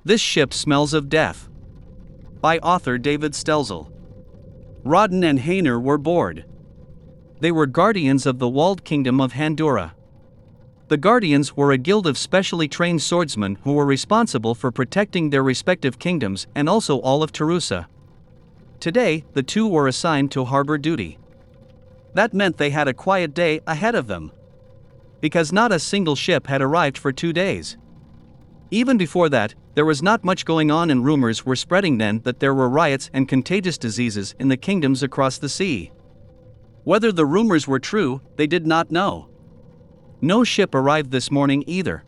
This ship smells of death. By author David Stelzl. Rodden and Hainer were bored. They were guardians of the walled kingdom of Handura. The guardians were a guild of specially trained swordsmen who were responsible for protecting their respective kingdoms and also all of Tarusa. Today, the two were assigned to harbor duty. That meant they had a quiet day ahead of them, because not a single ship had arrived for 2 days. Even before that, there was not much going on, and rumors were spreading then that there were riots and contagious diseases in the kingdoms across the sea. Whether the rumors were true, they did not know. No ship arrived this morning either.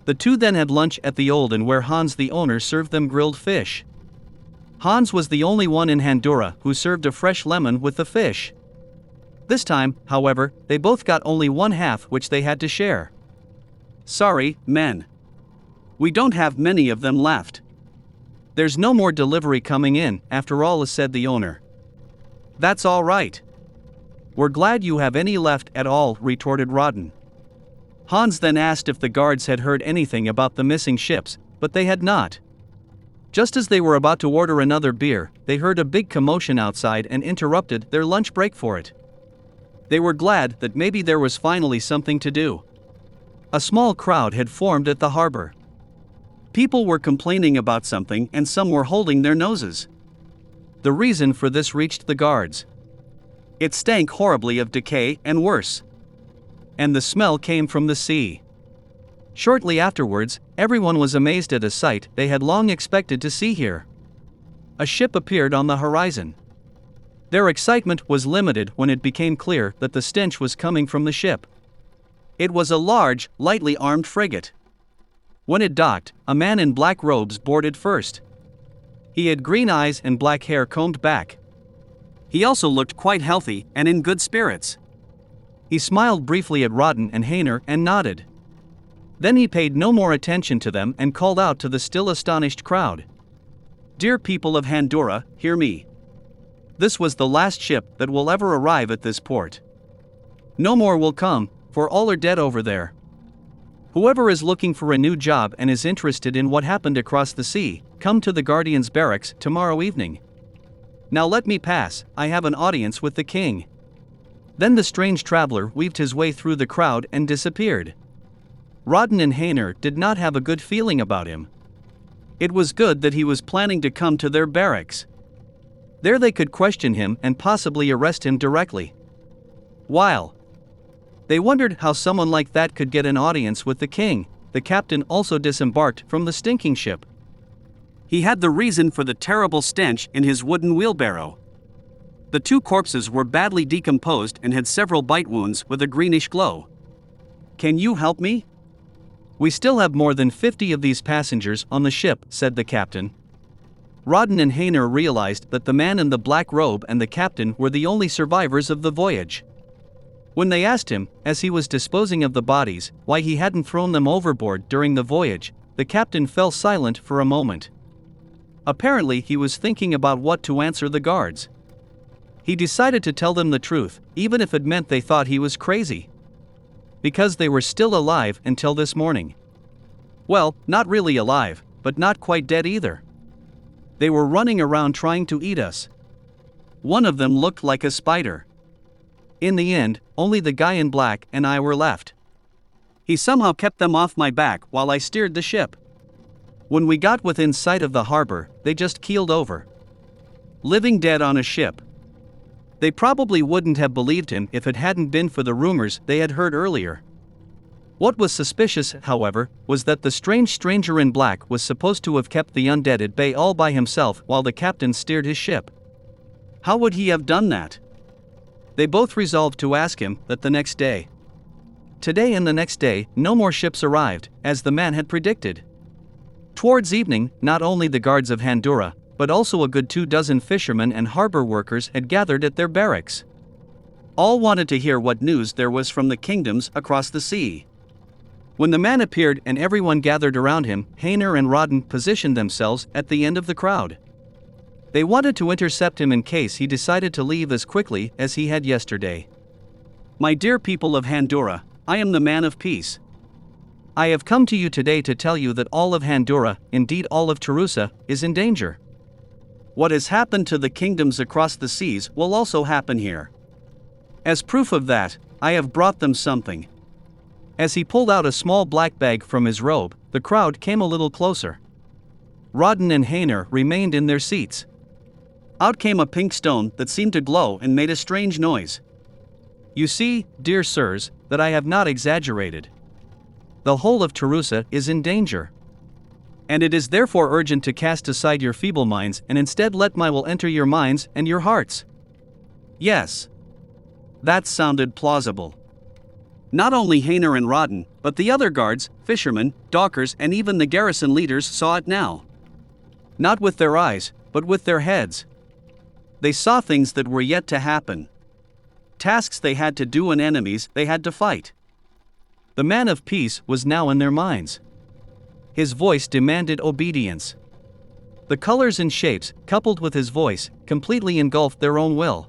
The two then had lunch at the Old Inn, where Hans the owner served them grilled fish. Hans was the only one in Handura who served a fresh lemon with the fish. This time, however, they both got only one half, which they had to share. "Sorry, men. We don't have many of them left. There's no more delivery coming in, after all," said the owner. "That's all right. We're glad you have any left at all," retorted Rodden. Hans then asked if the guards had heard anything about the missing ships, but they had not. Just as they were about to order another beer, they heard a big commotion outside and interrupted their lunch break for it. They were glad that maybe there was finally something to do. A small crowd had formed at the harbor. People were complaining about something, and some were holding their noses. The reason for this reached the guards. It stank horribly of decay and worse. And the smell came from the sea. Shortly afterwards, everyone was amazed at a sight they had long expected to see here. A ship appeared on the horizon. Their excitement was limited when it became clear that the stench was coming from the ship. It was a large, lightly armed frigate. When it docked, a man in black robes boarded first. He had green eyes and black hair combed back. He also looked quite healthy and in good spirits. He smiled briefly at Rodden and Hainer and nodded. Then he paid no more attention to them and called out to the still astonished crowd. "Dear people of Handura, hear me. This was the last ship that will ever arrive at this port. No more will come, for all are dead over there. Whoever is looking for a new job and is interested in what happened across the sea, come to the Guardian's barracks tomorrow evening. Now let me pass, I have an audience with the king." Then the strange traveler weaved his way through the crowd and disappeared. Rodden and Hainer did not have a good feeling about him. It was good that he was planning to come to their barracks. There they could question him and possibly arrest him directly. While they wondered how someone like that could get an audience with the king, the captain also disembarked from the stinking ship. He had the reason for the terrible stench in his wooden wheelbarrow. The two corpses were badly decomposed and had several bite wounds with a greenish glow. "Can you help me? We still have more than 50 of these passengers on the ship," said the captain. Rodden and Hainer realized that the man in the black robe and the captain were the only survivors of the voyage. When they asked him, as he was disposing of the bodies, why he hadn't thrown them overboard during the voyage, the captain fell silent for a moment. Apparently he was thinking about what to answer the guards. He decided to tell them the truth, even if it meant they thought he was crazy. Because they were still alive until this morning. Well, not really alive, but not quite dead either. They were running around trying to eat us. One of them looked like a spider. In the end, only the guy in black and I were left. He somehow kept them off my back while I steered the ship. When we got within sight of the harbor, they just keeled over. Living dead on a ship. They probably wouldn't have believed him if it hadn't been for the rumors they had heard earlier. What was suspicious, however, was that the strange stranger in black was supposed to have kept the undead at bay all by himself while the captain steered his ship. How would he have done that? They both resolved to ask him that the next day. Today and the next day, no more ships arrived, as the man had predicted. Towards evening, not only the guards of Handura, but also a good 24 fishermen and harbor workers had gathered at their barracks. All wanted to hear what news there was from the kingdoms across the sea. When the man appeared and everyone gathered around him, Hainer and Rodden positioned themselves at the end of the crowd. They wanted to intercept him in case he decided to leave as quickly as he had yesterday. "My dear people of Handura, I am the man of peace. I have come to you today to tell you that all of Handura, indeed all of Tarusa, is in danger. What has happened to the kingdoms across the seas will also happen here. As proof of that, I have brought them something." As he pulled out a small black bag from his robe, the crowd came a little closer. Rodden and Hainer remained in their seats. Out came a pink stone that seemed to glow and made a strange noise. "You see, dear sirs, that I have not exaggerated. The whole of Tarusa is in danger. And it is therefore urgent to cast aside your feeble minds and instead let my will enter your minds and your hearts." Yes. That sounded plausible. Not only Hainer and Rodden, but the other guards, fishermen, dockers, and even the garrison leaders saw it now. Not with their eyes, but with their heads. They saw things that were yet to happen. Tasks they had to do and enemies they had to fight. The man of peace was now in their minds. His voice demanded obedience. The colors and shapes, coupled with his voice, completely engulfed their own will.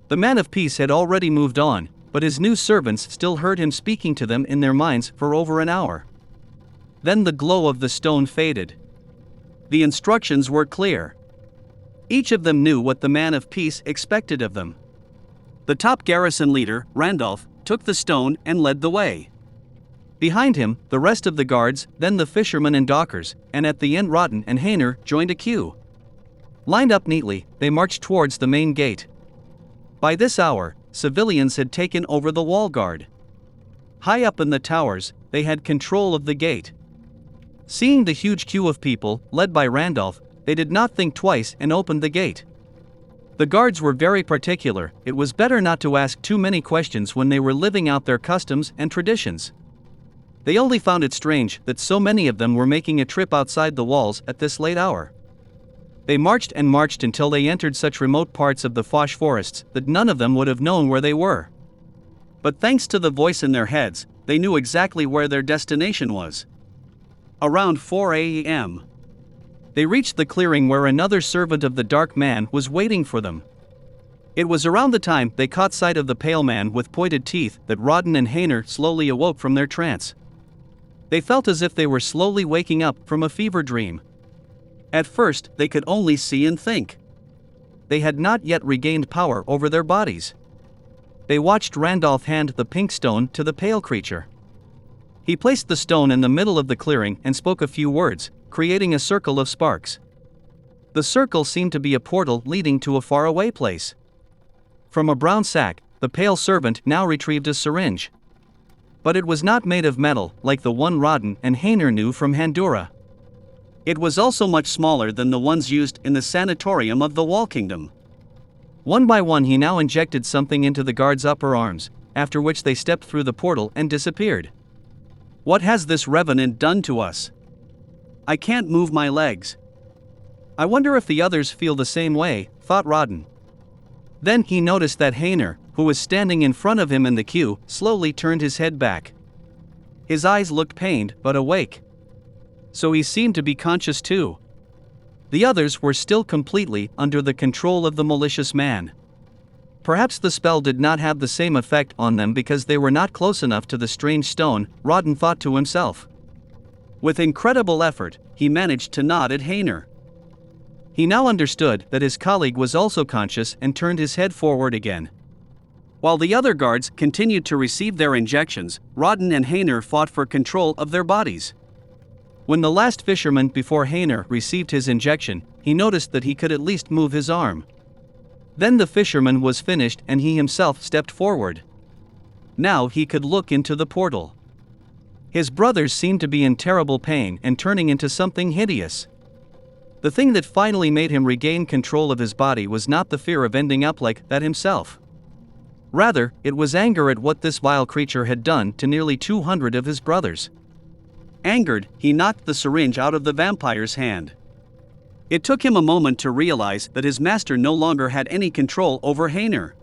The man of peace had already moved on, but his new servants still heard him speaking to them in their minds for over an hour. Then the glow of the stone faded. The instructions were clear. Each of them knew what the man of peace expected of them. The top garrison leader, Randolph, took the stone and led the way. Behind him, the rest of the guards, then the fishermen and dockers, and at the end Rodden and Hainer joined a queue. Lined up neatly, they marched towards the main gate. By this hour, civilians had taken over the wall guard. High up in the towers, they had control of the gate. Seeing the huge queue of people, led by Randolph, they did not think twice and opened the gate. The guards were very particular. It was better not to ask too many questions when they were living out their customs and traditions. They only found it strange that so many of them were making a trip outside the walls at this late hour. They marched and marched until they entered such remote parts of the Foch forests that none of them would have known where they were. But thanks to the voice in their heads, they knew exactly where their destination was. Around 4 a.m. They reached the clearing where another servant of the Dark Man was waiting for them. It was around the time they caught sight of the pale man with pointed teeth that Rodden and Hainer slowly awoke from their trance. They felt as if they were slowly waking up from a fever dream. At first, they could only see and think. They had not yet regained power over their bodies. They watched Randolph hand the pink stone to the pale creature. He placed the stone in the middle of the clearing and spoke a few words, creating a circle of sparks. The circle seemed to be a portal leading to a faraway place. From a brown sack, the pale servant now retrieved a syringe. But it was not made of metal like the one Rodden and Hainer knew from Handura. It was also much smaller than the ones used in the sanatorium of the Wall Kingdom. One by one he now injected something into the guards' upper arms, after which they stepped through the portal and disappeared. "What has this revenant done to us? I can't move my legs. I wonder if the others feel the same way," thought Rodden. Then he noticed that Hainer, who was standing in front of him in the queue, slowly turned his head back. His eyes looked pained but awake. So he seemed to be conscious too. The others were still completely under the control of the malicious man. Perhaps the spell did not have the same effect on them because they were not close enough to the strange stone, Rodden thought to himself. With incredible effort, he managed to nod at Hainer. He now understood that his colleague was also conscious and turned his head forward again. While the other guards continued to receive their injections, Rodden and Hainer fought for control of their bodies. When the last fisherman before Hainer received his injection, he noticed that he could at least move his arm. Then the fisherman was finished and he himself stepped forward. Now he could look into the portal. His brothers seemed to be in terrible pain and turning into something hideous. The thing that finally made him regain control of his body was not the fear of ending up like that himself. Rather, it was anger at what this vile creature had done to nearly 200 of his brothers. Angered, he knocked the syringe out of the vampire's hand. It took him a moment to realize that his master no longer had any control over Hainer.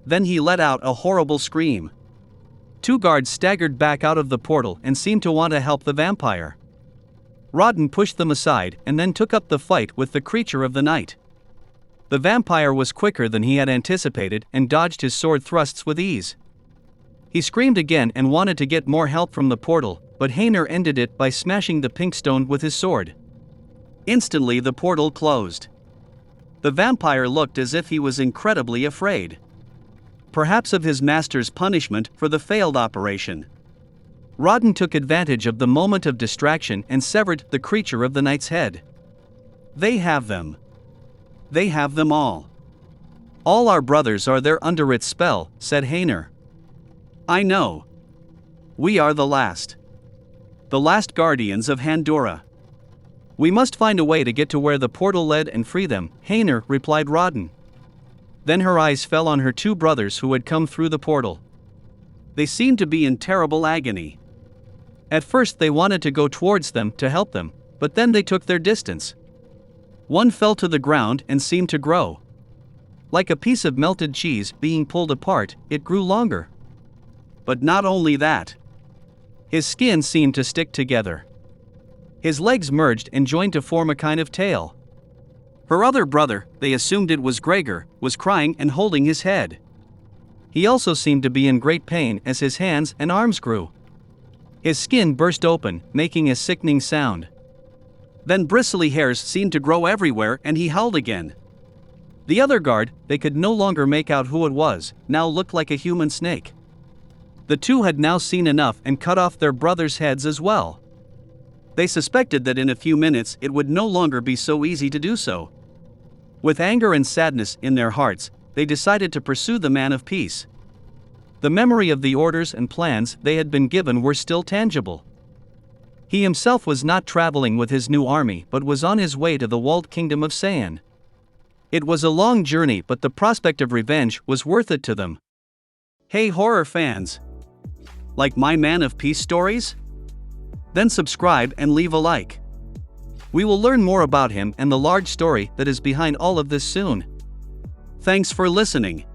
Then he let out a horrible scream. Two guards staggered back out of the portal and seemed to want to help the vampire. Rodden pushed them aside and then took up the fight with the creature of the night. The vampire was quicker than he had anticipated and dodged his sword thrusts with ease. He screamed again and wanted to get more help from the portal, but Hayner ended it by smashing the pink stone with his sword. Instantly the portal closed. The vampire looked as if he was incredibly afraid. Perhaps of his master's punishment for the failed operation. Rawdon took advantage of the moment of distraction and severed the creature of the night's head. They have them. They have them all. All our brothers are there under its spell, said Hayner. I know. We are the last. The last guardians of Handora. We must find a way to get to where the portal led and free them, Hayner, replied Rawdon. Then her eyes fell on her two brothers who had come through the portal. They seemed to be in terrible agony. At first they wanted to go towards them to help them, but then they took their distance. One fell to the ground and seemed to grow. Like a piece of melted cheese being pulled apart, it grew longer. But not only that. His skin seemed to stick together. His legs merged and joined to form a kind of tail. Her other brother, they assumed it was Gregor, was crying and holding his head. He also seemed to be in great pain as his hands and arms grew. His skin burst open, making a sickening sound. Then bristly hairs seemed to grow everywhere and he howled again. The other guard, they could no longer make out who it was, now looked like a human snake. The two had now seen enough and cut off their brothers' heads as well. They suspected that in a few minutes it would no longer be so easy to do so. With anger and sadness in their hearts, they decided to pursue the man of peace. The memory of the orders and plans they had been given were still tangible. He himself was not traveling with his new army but was on his way to the walled kingdom of Saan. It was a long journey, but the prospect of revenge was worth it to them. Hey horror fans! Like my Man of Peace stories? Then subscribe and leave a like. We will learn more about him and the large story that is behind all of this soon. Thanks for listening.